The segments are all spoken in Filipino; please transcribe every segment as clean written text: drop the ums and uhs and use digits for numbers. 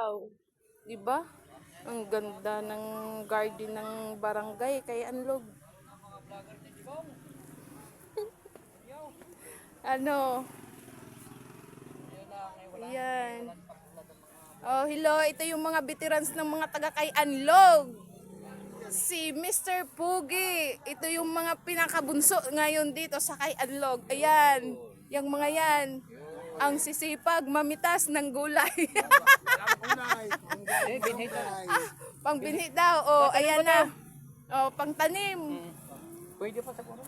Wow! Diba? Ang ganda ng garden ng barangay kay Anlog. Ano? Ayan. Oh, hello. Ito yung mga veterans ng mga taga kay Anlog. Si Mr. Pugi. Ito yung mga pinakabunso ngayon dito sa kay Anlog. Ayan. Yung mga yan. Ang sisipag mamitas ng gulay. Pangbinhi daw. Oh, ayan na. Oh, pangtanim. Pwede pa sa puro.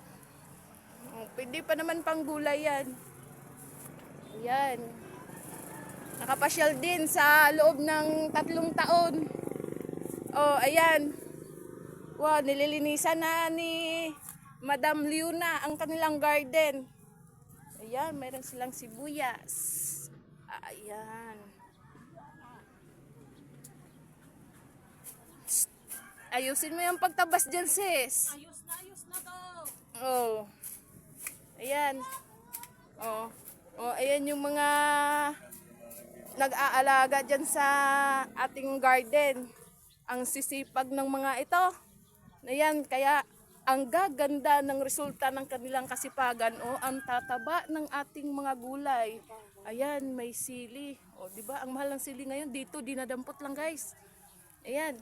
Oh, pwede pa naman pang gulay yan. Ayan. Nakapasyal din sa loob ng 3 taon. Oh, ayan. Wow, nililinisan na ni Madam Liuna ang kanilang garden. Ayan, mayroon silang sibuyas. Ayan. Psst. Ayusin mo yung pagtabas dyan, sis. Ayos na to. Oh. Ayan. Oh. Oh, ayan yung mga nag-aalaga dyan sa ating garden. Ang sisipag ng mga ito. Ayan, kaya ang gaganda ng resulta ng kanilang kasipagan o ang tataba ng ating mga gulay. Ayan, may sili. O, di ba? Ang mahal ng sili ngayon dito, dinadampot lang, guys. Ayan.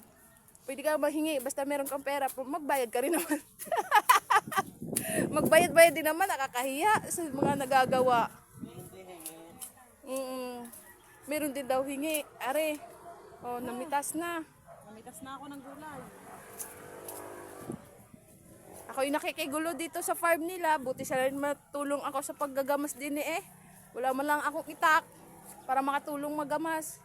Pwede ka mahingi basta meron kang pera, magbayad ka rin naman. Magbayad-bayad din naman, nakakahiya sa mga nagagawa. Meron din daw hingi. Are. Oh, namitas na. Namitas na ako ng gulay. Ako yung nakikigulo dito sa farm nila. Buti sa rin matulong ako sa paggagamas din eh. Wala man lang akong itak para makatulong magamas.